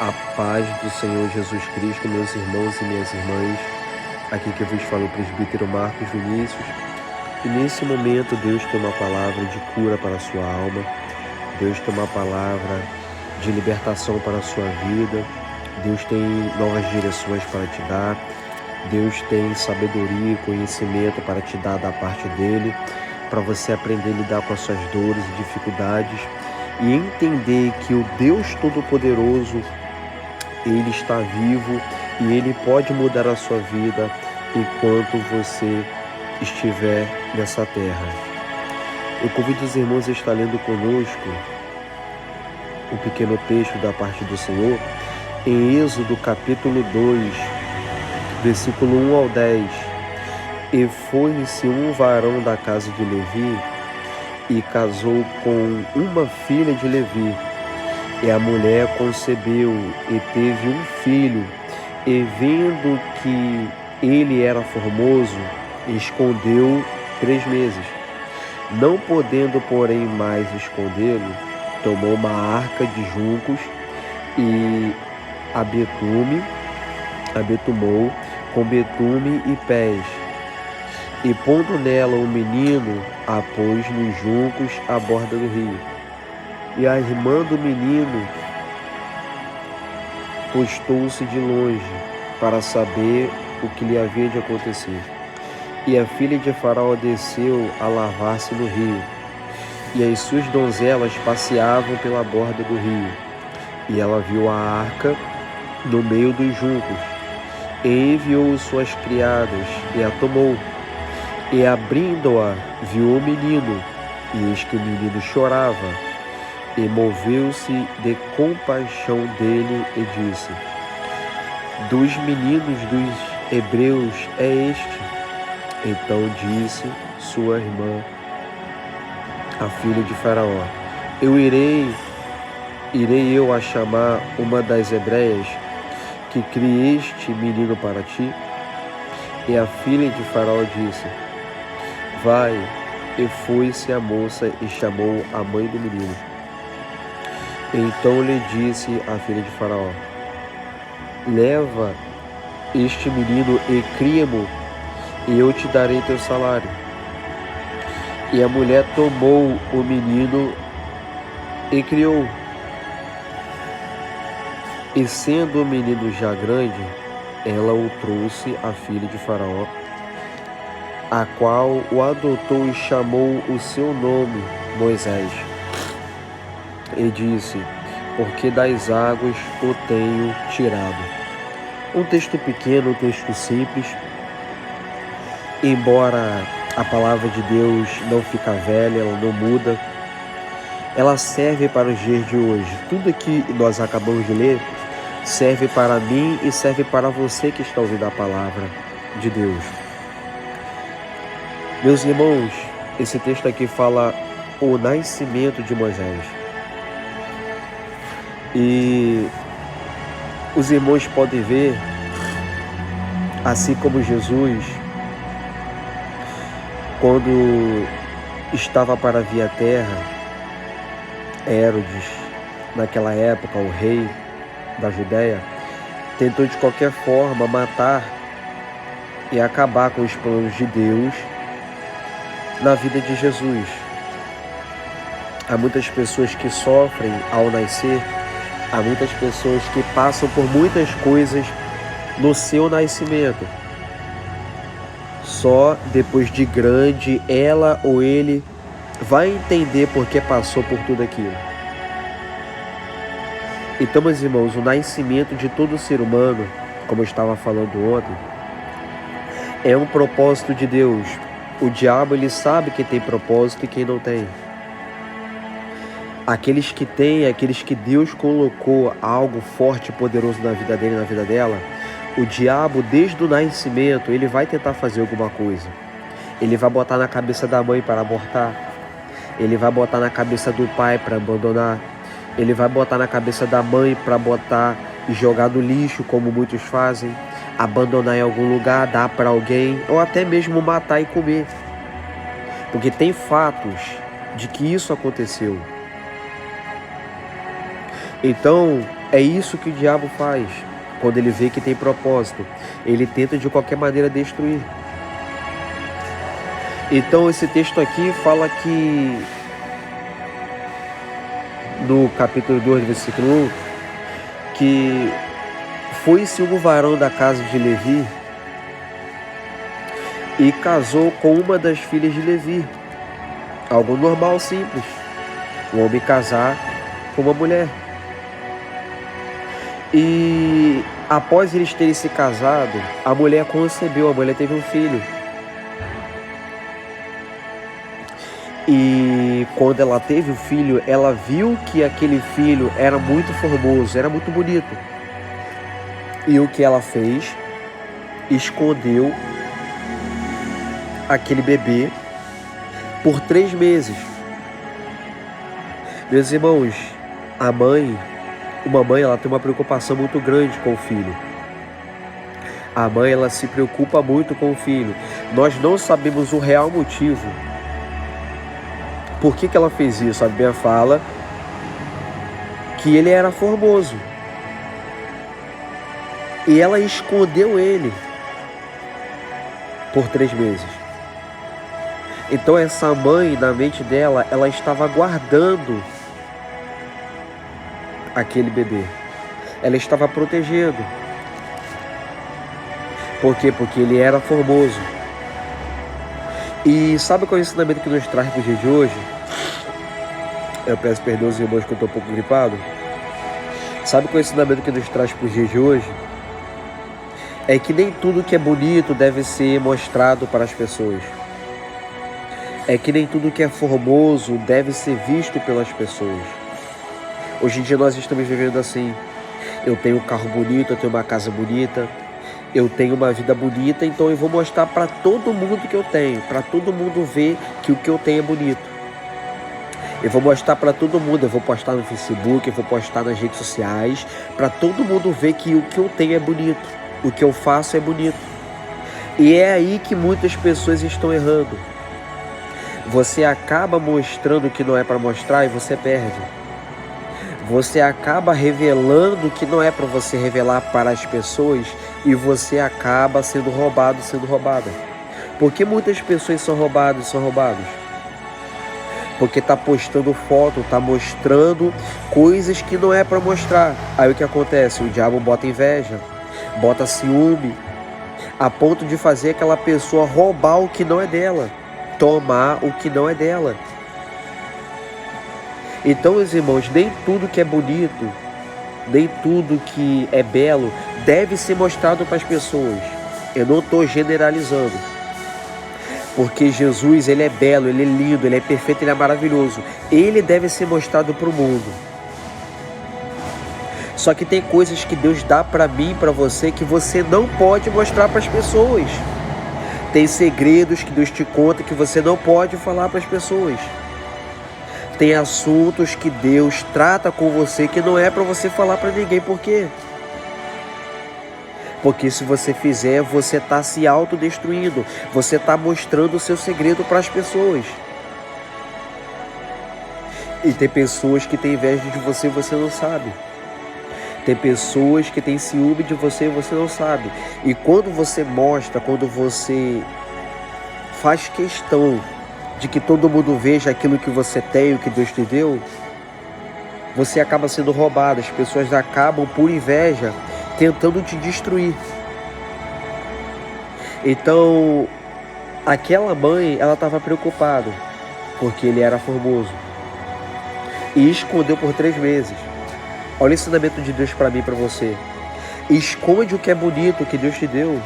A paz do Senhor Jesus Cristo, meus irmãos e minhas irmãs. Aqui que eu vos falo o presbítero Marcos Vinícius. E nesse momento Deus tem uma palavra de cura para a sua alma. Deus tem uma palavra de libertação para a sua vida. Deus tem novas direções para te dar. Deus tem sabedoria e conhecimento para te dar da parte dele, para você aprender a lidar com as suas dores e dificuldades e entender que o Deus Todo-Poderoso, Ele está vivo e Ele pode mudar a sua vida enquanto você estiver nessa terra. Eu convido os irmãos a estar lendo conosco um pequeno texto da parte do Senhor em Êxodo capítulo 2, versículo 1 ao 10. E foi-se um varão da casa de Levi e casou com uma filha de Levi. E a mulher concebeu e teve um filho, e vendo que ele era formoso, escondeu 3 meses. Não podendo, porém, mais escondê-lo, tomou uma arca de juncos e abetumou com betume e pés, e pondo nela o menino, a pôs nos juncos à borda do rio. E a irmã do menino postou-se de longe para saber o que lhe havia de acontecer. E a filha de Faraó desceu a lavar-se no rio, e as suas donzelas passeavam pela borda do rio. E ela viu a arca no meio dos juncos, e enviou suas criadas, e a tomou. E abrindo-a, viu o menino, e eis que o menino chorava. E moveu-se de compaixão dele e disse: Dos meninos dos hebreus é este? Então disse sua irmã, a filha de Faraó: irei eu a chamar uma das hebreias, que crie este menino para ti? E a filha de Faraó disse: Vai. E foi-se a moça e chamou a mãe do menino. Então lhe disse a filha de Faraó: Leva este menino e cria-mo, e eu te darei teu salário. E a mulher tomou o menino e criou. E sendo o menino já grande, ela o trouxe à filha de Faraó, a qual o adotou e chamou o seu nome Moisés. E disse: Porque das águas o tenho tirado. Um texto pequeno, um texto simples. Embora a palavra de Deus não fica velha, ela não muda, ela serve para os dias de hoje. Tudo que nós acabamos de ler serve para mim e serve para você que está ouvindo a palavra de Deus. Meus irmãos, esse texto aqui fala o nascimento de Moisés. E os irmãos podem ver, assim como Jesus, quando estava para vir à terra, Herodes, naquela época, o rei da Judéia, tentou de qualquer forma matar e acabar com os planos de Deus na vida de Jesus. Há muitas pessoas que sofrem ao nascer. Há muitas pessoas que passam por muitas coisas no seu nascimento. Só depois de grande, ela ou ele vai entender por que passou por tudo aquilo. Então, meus irmãos, o nascimento de todo ser humano, como eu estava falando ontem, é um propósito de Deus. O diabo, ele sabe quem tem propósito e quem não tem. Aqueles que têm, aqueles que Deus colocou algo forte e poderoso na vida dele, na vida dela, o diabo, desde o nascimento, ele vai tentar fazer alguma coisa. Ele vai botar na cabeça da mãe para abortar. Ele vai botar na cabeça do pai para abandonar. Ele vai botar na cabeça da mãe para botar e jogar no lixo, como muitos fazem. Abandonar em algum lugar, dar para alguém, ou até mesmo matar e comer. Porque tem fatos de que isso aconteceu. Então, É isso que o diabo faz. Quando ele vê que tem propósito, ele tenta de qualquer maneira destruir. Então esse texto aqui fala que no capítulo 2, versículo 1, que foi-se um varão da casa de Levi e casou com uma das filhas de Levi. Algo normal, simples. O homem casar com uma mulher. E após eles terem se casado, a mulher concebeu, a mulher teve um filho. E quando ela teve o filho, ela viu que aquele filho era muito formoso, era muito bonito. E o que ela fez? Escondeu aquele bebê por 3 meses. Meus irmãos, uma mãe, ela tem uma preocupação muito grande com o filho. A mãe, ela se preocupa muito com o filho. Nós não sabemos o real motivo. Por que ela fez isso? A Bíblia fala que ele era formoso. E ela escondeu ele por 3 meses. Então essa mãe, na mente dela, ela estava guardando aquele bebê. Ela estava protegendo. Por quê? Porque ele era formoso. E sabe qual é o ensinamento que nos traz para o dia de hoje? Eu peço perdão aos irmãos que eu estou um pouco gripado. Sabe qual é o ensinamento que nos traz para o dia de hoje? É que nem tudo que é bonito deve ser mostrado para as pessoas. É que nem tudo que é formoso deve ser visto pelas pessoas. Hoje em dia nós estamos vivendo assim. Eu tenho um carro bonito, eu tenho uma casa bonita, eu tenho uma vida bonita, então eu vou mostrar para todo mundo que eu tenho, para todo mundo ver que o que eu tenho é bonito. Eu vou mostrar para todo mundo, eu vou postar no Facebook, eu vou postar nas redes sociais, para todo mundo ver que o que eu tenho é bonito, o que eu faço é bonito. E é aí que muitas pessoas estão errando. Você acaba mostrando o que não é para mostrar e você perde. Você acaba revelando o que não é para você revelar para as pessoas e você acaba sendo roubado, sendo roubada. Por que muitas pessoas são roubadas, Porque está postando foto, está mostrando coisas que não é para mostrar. Aí o que acontece? O diabo bota inveja, bota ciúme, a ponto de fazer aquela pessoa roubar o que não é dela, tomar o que não é dela. Então, meus irmãos, nem tudo que é bonito, nem tudo que é belo deve ser mostrado para as pessoas. Eu não estou generalizando. Porque Jesus, ele é belo, ele é lindo, ele é perfeito, ele é maravilhoso. Ele deve ser mostrado para o mundo. Só que tem coisas que Deus dá para mim, para você, que você não pode mostrar para as pessoas. Tem segredos que Deus te conta que você não pode falar para as pessoas. Tem assuntos que Deus trata com você que não é para você falar para ninguém. Por quê? Porque se você fizer, você está se autodestruindo. Você está mostrando o seu segredo para as pessoas. E tem pessoas que têm inveja de você e você não sabe. Tem pessoas que têm ciúme de você e você não sabe. E quando você mostra, quando você faz questão de que todo mundo veja aquilo que você tem, o que Deus te deu, você acaba sendo roubado. As pessoas acabam, por inveja, tentando te destruir. Então, aquela mãe, ela estava preocupada, porque ele era formoso. E escondeu por 3 meses. Olha o ensinamento de Deus para mim e para você. Esconde o que é bonito, o que Deus te deu.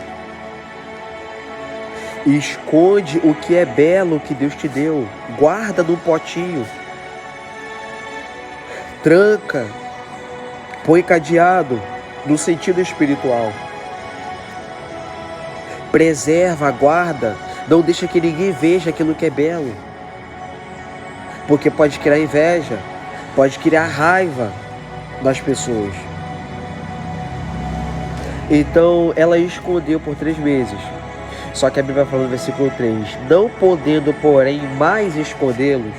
Esconde o que é belo que Deus te deu. Guarda no potinho. Tranca. Põe cadeado no sentido espiritual. Preserva, guarda. Não deixa que ninguém veja aquilo que é belo. Porque pode criar inveja. Pode criar raiva das pessoas. Então ela escondeu por 3 meses. Só que a Bíblia fala no versículo 3: não podendo, porém, mais escondê-los,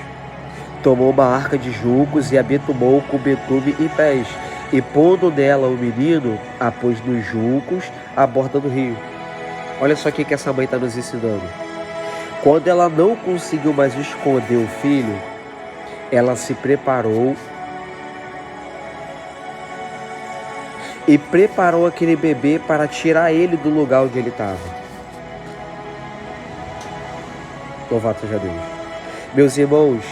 tomou uma arca de juncos e a betumou com betume e pés. e pondo nela o menino, a pôs nos juncos à borda do rio. Olha só o que essa mãe está nos ensinando. Quando ela não conseguiu mais esconder o filho, ela se preparou e preparou aquele bebê para tirar ele do lugar onde ele estava. Louvado seja Deus. Meus irmãos,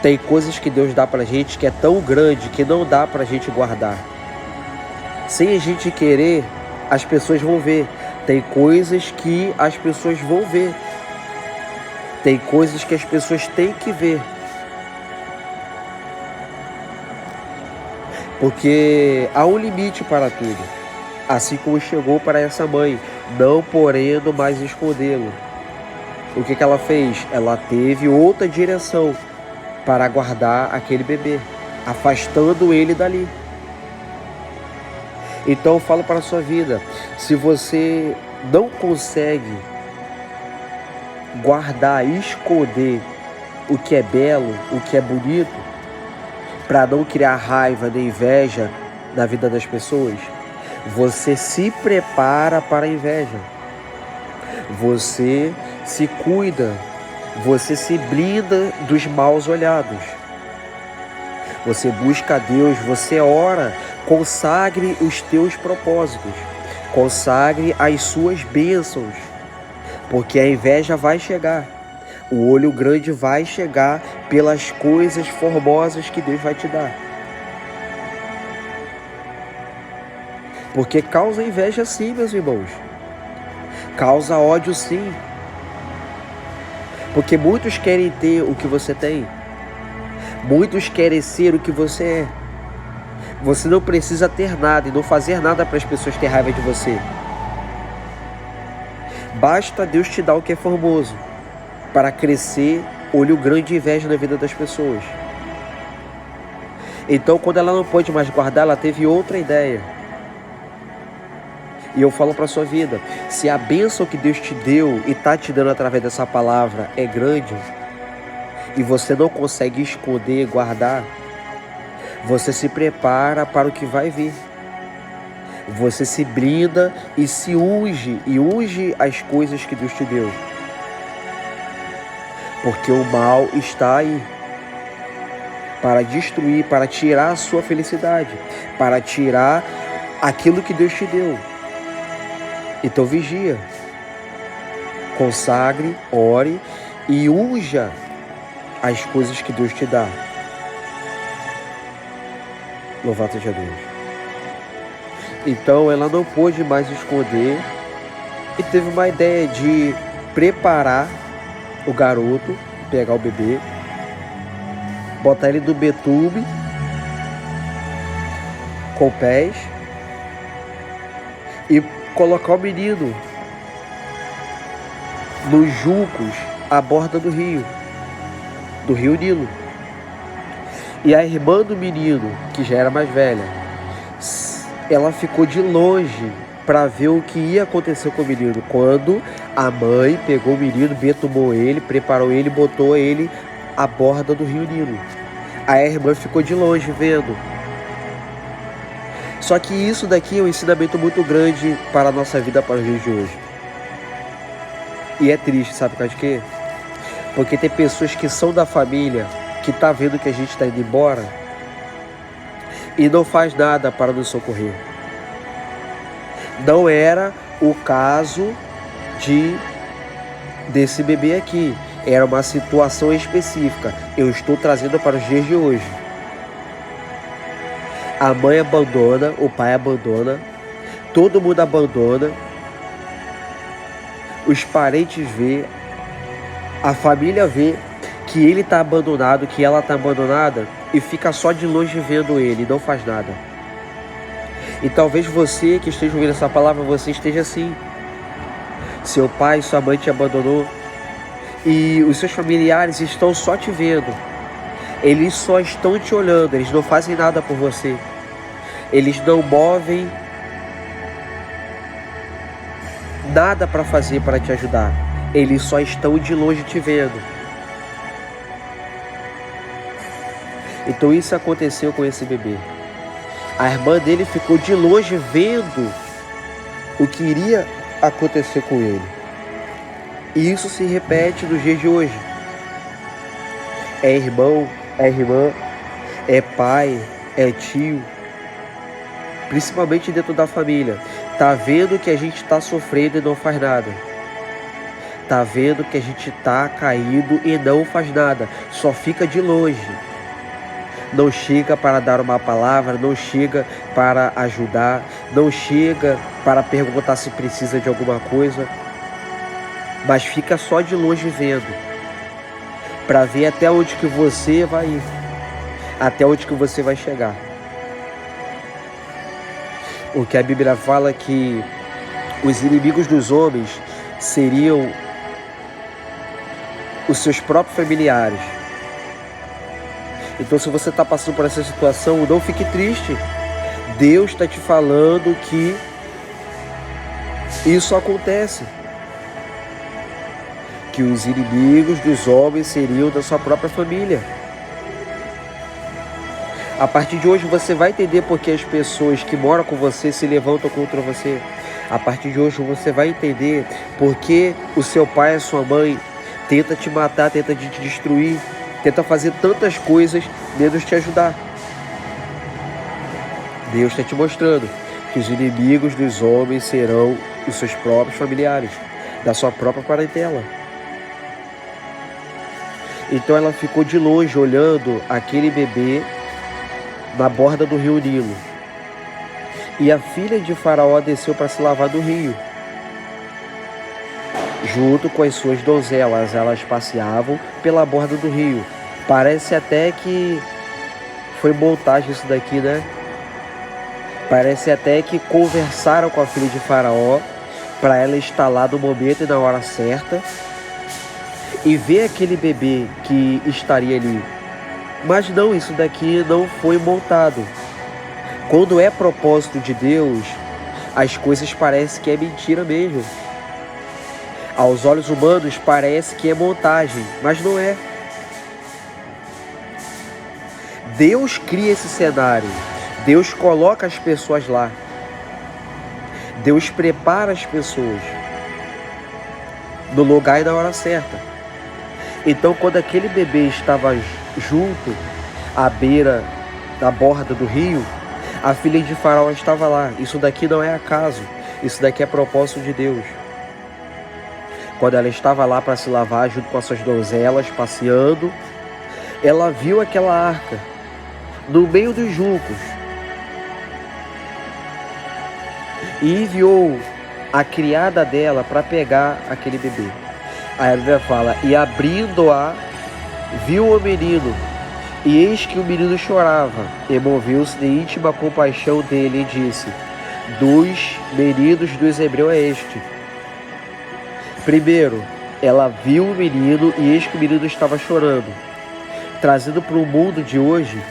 tem coisas que Deus dá pra gente que é tão grande que não dá pra gente guardar. Sem a gente querer, as pessoas vão ver. Tem coisas que as pessoas vão ver. Tem coisas que as pessoas têm que ver. Porque há um limite para tudo. Assim como chegou para essa mãe, não podendo mais escondê-lo. O que ela fez? Ela teve outra direção para guardar aquele bebê, afastando ele dali. Então eu falo para a sua vida, se você não consegue guardar e esconder o que é belo, o que é bonito, para não criar raiva nem inveja na vida das pessoas, você se prepara para a inveja. Você se cuida, você se blinda dos maus olhados. Você busca a Deus, você ora, consagre os teus propósitos, consagre as suas bênçãos, porque a inveja vai chegar, o olho grande vai chegar pelas coisas formosas que Deus vai te dar. Porque causa inveja sim, meus irmãos. Causa ódio sim. Porque muitos querem ter o que você tem. Muitos querem ser o que você é. Você não precisa ter nada e não fazer nada para as pessoas terem raiva de você. Basta Deus te dar o que é formoso para crescer olho grande e inveja na vida das pessoas. Então, quando ela não pôde mais guardar, ela teve outra ideia. E eu falo para a sua vida, se a bênção que Deus te deu e está te dando através dessa palavra é grande, e você não consegue esconder, guardar, você se prepara para o que vai vir. Você se blinda e se unge, e unge as coisas que Deus te deu. Porque o mal está aí para destruir, para tirar a sua felicidade, para tirar aquilo que Deus te deu. Então vigia, consagre, ore e unja as coisas que Deus te dá. Louvado seja Deus. Então ela não pôde mais esconder e teve uma ideia de preparar o garoto, pegar o bebê, botar ele no betume com pés e colocar o menino nos juncos à borda do rio Nilo. E a irmã do menino, que já era mais velha, ela ficou de longe para ver o que ia acontecer com o menino. Quando a mãe pegou o menino, betumou ele, preparou ele, botou ele à borda do rio Nilo. A irmã ficou de longe vendo. Só que isso daqui é um ensinamento muito grande para a nossa vida, para os dias de hoje. E é triste, sabe por causa de quê? Porque tem pessoas que são da família, que tá vendo que a gente está indo embora e não faz nada para nos socorrer. Não era o caso desse bebê aqui. Era uma situação específica. Eu estou trazendo para os dias de hoje. A mãe abandona, o pai abandona, todo mundo abandona, os parentes vê, a família vê que ele está abandonado, que ela está abandonada e fica só de longe vendo ele, não faz nada. E talvez você que esteja ouvindo essa palavra, você esteja assim. Seu pai, sua mãe te abandonou e os seus familiares estão só te vendo. Eles só estão te olhando, eles não fazem nada por você. Eles não movem nada para fazer para te ajudar. Eles só estão de longe te vendo. Então isso aconteceu com esse bebê. A irmã dele ficou de longe vendo o que iria acontecer com ele. E isso se repete nos dias de hoje. É irmão, é irmã, é pai, é tio, principalmente dentro da família. Tá vendo que a gente tá sofrendo e não faz nada. Tá vendo que a gente tá caído e não faz nada. Só fica de longe. Não chega para dar uma palavra, não chega para ajudar, não chega para perguntar se precisa de alguma coisa, mas fica só de longe vendo, para ver até onde que você vai ir, até onde que você vai chegar. O que a Bíblia fala que os inimigos dos homens seriam os seus próprios familiares. Então, se você está passando por essa situação, não fique triste. Deus está te falando que isso acontece. Que os inimigos dos homens seriam da sua própria família. A partir de hoje você vai entender porque as pessoas que moram com você se levantam contra você. A partir de hoje você vai entender porque o seu pai e a sua mãe tenta te matar, tenta te destruir, tenta fazer tantas coisas menos te ajudar. Deus está te mostrando que os inimigos dos homens serão os seus próprios familiares, da sua própria parentela. Então ela ficou de longe olhando aquele bebê na borda do rio Nilo. E a filha de Faraó desceu para se lavar no rio. Junto com as suas donzelas, elas passeavam pela borda do rio. Parece até que foi montagem isso daqui, né? Parece até que conversaram com a filha de Faraó para ela estar lá no momento e na hora certa e ver aquele bebê que estaria ali. Mas não, isso daqui não foi montado. Quando é propósito de Deus, as coisas parecem que é mentira mesmo. Aos olhos humanos parece que é montagem, mas não é. Deus cria esse cenário. Deus coloca as pessoas lá. Deus prepara as pessoas no lugar e na hora certa. Então, quando aquele bebê estava junto à beira da borda do rio, a filha de Faraó estava lá. Isso daqui não é acaso. Isso daqui é propósito de Deus. Quando ela estava lá para se lavar junto com as suas donzelas, passeando, ela viu aquela arca no meio dos juncos e enviou a criada dela para pegar aquele bebê. A Bíblia fala, e abrindo-a, viu o menino, e eis que o menino chorava, e moveu-se de íntima compaixão dele, e disse, dos meninos dos hebreus é este. Primeiro, ela viu o menino, e eis que o menino estava chorando. Trazendo para o mundo de hoje,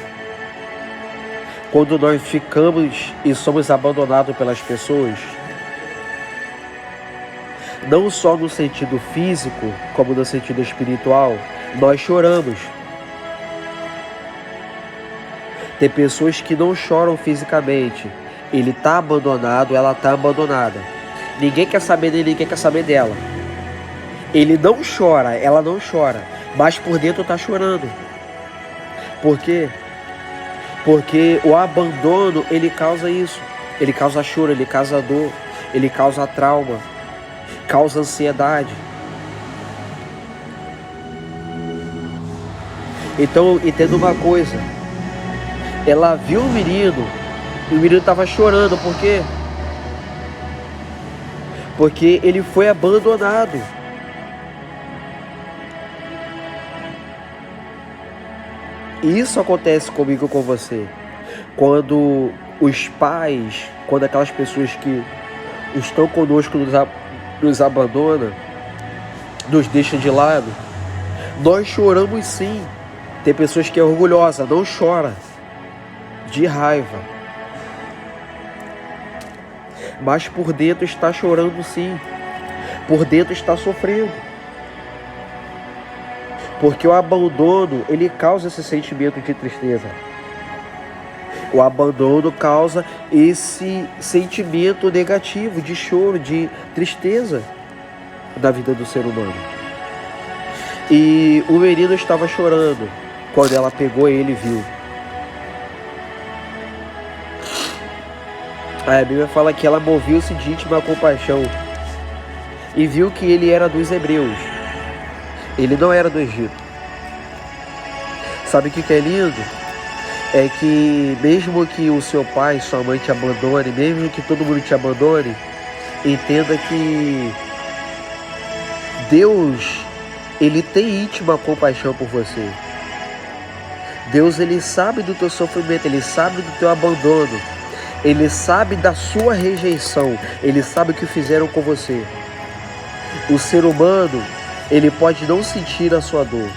quando nós ficamos e somos abandonados pelas pessoas, não só no sentido físico, como no sentido espiritual, nós choramos. Tem pessoas que não choram fisicamente. Ele está abandonado, ela está abandonada. Ninguém quer saber dele, ninguém quer saber dela. Ele não chora, ela não chora, mas por dentro está chorando. Por quê? Porque o abandono, ele causa isso. Ele causa choro, ele causa dor, ele causa trauma, causa ansiedade. Então, entenda uma coisa. Ela viu o menino e o menino estava chorando. Por quê? Porque ele foi abandonado. E isso acontece comigo e com você. Quando os pais, quando aquelas pessoas que estão conosco nos abandonam, nos deixam de lado, nós choramos sim. Tem pessoas que é orgulhosa, não chora, de raiva. Mas por dentro está chorando sim. Por dentro está sofrendo. Porque o abandono, ele causa esse sentimento de tristeza. O abandono causa esse sentimento negativo de choro, de tristeza na vida do ser humano. E o menino estava chorando quando ela pegou ele e viu. A Bíblia fala que ela moveu-se de íntima compaixão e viu que ele era dos hebreus. Ele não era do Egito. Sabe o que é lindo? É que mesmo que o seu pai, sua mãe te abandone, mesmo que todo mundo te abandone, entenda que Deus, Ele tem íntima compaixão por você. Deus, Ele sabe do teu sofrimento, Ele sabe do teu abandono, Ele sabe da sua rejeição, Ele sabe o que fizeram com você. O ser humano, ele pode não sentir a sua dor.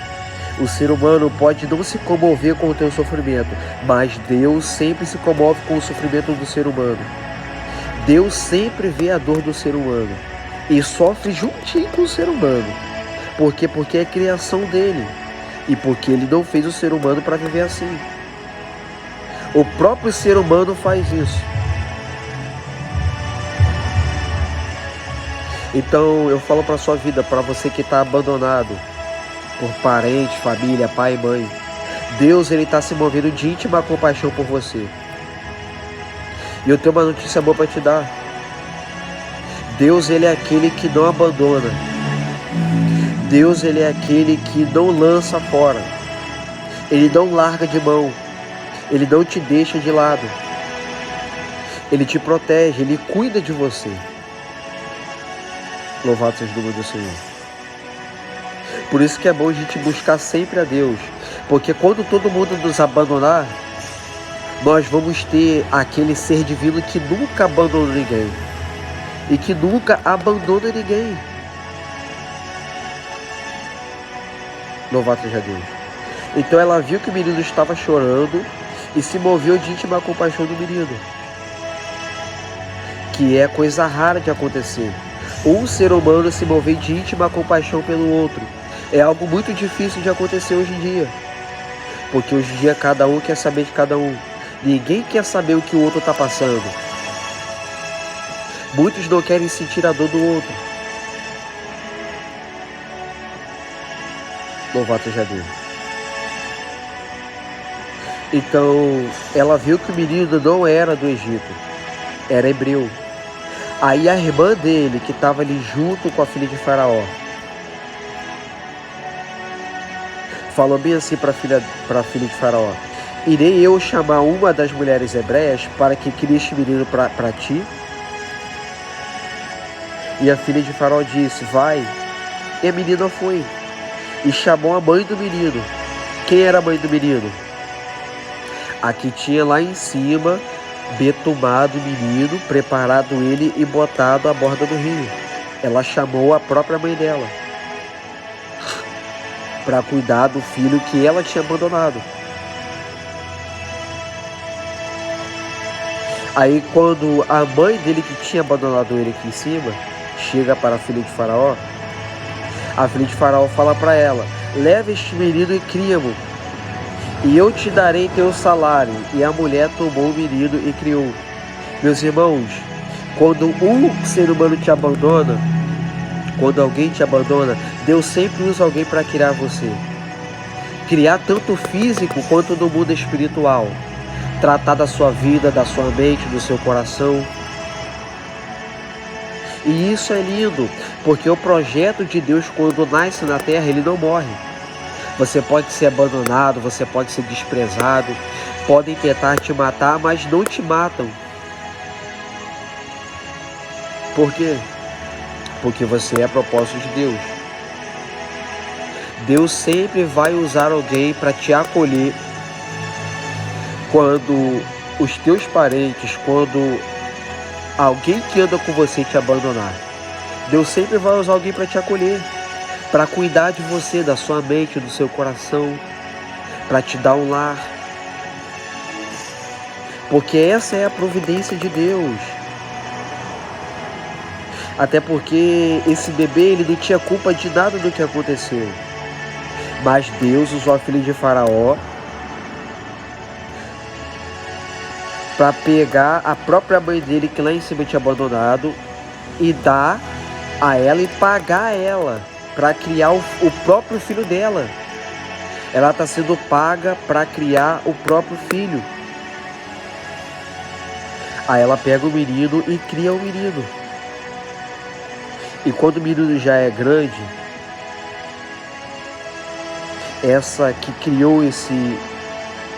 O ser humano pode não se comover com o teu sofrimento, mas Deus sempre se comove com o sofrimento do ser humano. Deus sempre vê a dor do ser humano e sofre juntinho com o ser humano. Por quê? Porque é criação dele e porque ele não fez o ser humano para viver assim. O próprio ser humano faz isso. Então eu falo para a sua vida, para você que está abandonado por parentes, família, pai e mãe, Deus, Ele está se movendo de íntima compaixão por você. E eu tenho uma notícia boa para te dar. Deus, Ele é aquele que não abandona. Deus, Ele é aquele que não lança fora. Ele não larga de mão. Ele não te deixa de lado. Ele te protege, Ele cuida de você. Louvado seja o nome do Senhor. Por isso que é bom a gente buscar sempre a Deus. Porque quando todo mundo nos abandonar, nós vamos ter aquele ser divino que nunca abandona ninguém. E que nunca abandona ninguém. Louvado seja Deus. Então ela viu que o menino estava chorando e se moveu de íntima compaixão do menino. Que é coisa rara de acontecer. Um ser humano se mover de íntima compaixão pelo outro. É algo muito difícil de acontecer hoje em dia. Porque hoje em dia cada um quer saber de cada um. Ninguém quer saber o que o outro está passando. Muitos não querem sentir a dor do outro. Louvado seja Deus. Então, ela viu que o menino não era do Egito. Era hebreu. Aí a irmã dele, que estava ali junto com a filha de Faraó, falou bem assim para a filha de Faraó: irei eu chamar uma das mulheres hebreias para que crie este menino para ti? E a filha de Faraó disse: vai. E a menina foi e chamou a mãe do menino. Quem era a mãe do menino? A que tinha lá em cima betumado o menino, preparado ele e botado à borda do rio. Ela chamou a própria mãe dela para cuidar do filho que ela tinha abandonado. Aí quando a mãe dele, que tinha abandonado ele aqui em cima, chega para a filha de Faraó, a filha de Faraó fala para ela: leva este menino e cria-mo, e eu te darei teu salário. E a mulher tomou o menino e criou. Meus irmãos, quando um ser humano te abandona, quando alguém te abandona, Deus sempre usa alguém para criar você. Criar tanto físico quanto no mundo espiritual. Tratar da sua vida, da sua mente, do seu coração. E isso é lindo, porque o projeto de Deus, quando nasce na terra, ele não morre. Você pode ser abandonado, você pode ser desprezado, podem tentar te matar, mas não te matam. Por quê? Porque você é propósito de Deus. Deus sempre vai usar alguém para te acolher quando os teus parentes, quando alguém que anda com você te abandonar. Deus sempre vai usar alguém para te acolher, para cuidar de você, da sua mente, do seu coração, para te dar um lar. Porque essa é a providência de Deus. Até porque esse bebê, ele não tinha culpa de nada do que aconteceu. Mas Deus usou a filha de Faraó para pegar a própria mãe dele, que lá em cima tinha abandonado, e dar a ela e pagar ela para criar o próprio filho dela. Ela está sendo paga para criar o próprio filho. Aí ela pega o menino e cria o menino. E quando o menino já é grande, essa que criou esse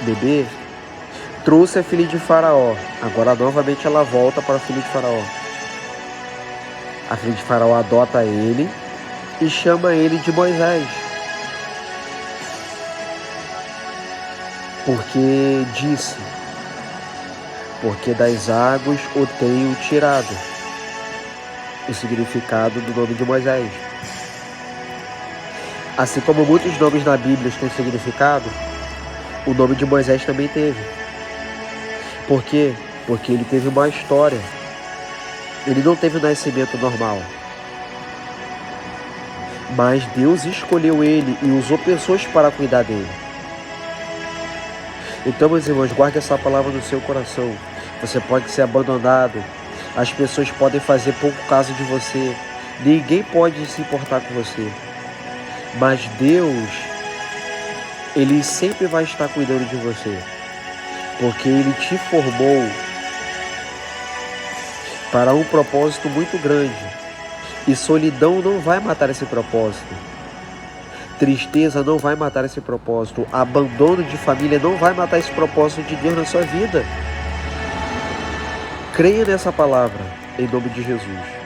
bebê trouxe a filha de Faraó. Agora novamente ela volta para a filha de Faraó. A filha de Faraó adota ele e chama ele de Moisés. Porque disse: porque das águas o tenho tirado. O significado do nome de Moisés. Assim como muitos nomes na Bíblia têm significado, o nome de Moisés também teve. Por quê? Porque ele teve uma história. Ele não teve um nascimento normal. Mas Deus escolheu ele e usou pessoas para cuidar dele. Então, meus irmãos, guarde essa palavra no seu coração. Você pode ser abandonado. As pessoas podem fazer pouco caso de você. Ninguém pode se importar com você. Mas Deus, Ele sempre vai estar cuidando de você. Porque Ele te formou para um propósito muito grande. E solidão não vai matar esse propósito. Tristeza não vai matar esse propósito. Abandono de família não vai matar esse propósito de Deus na sua vida. Creia nessa palavra, em nome de Jesus.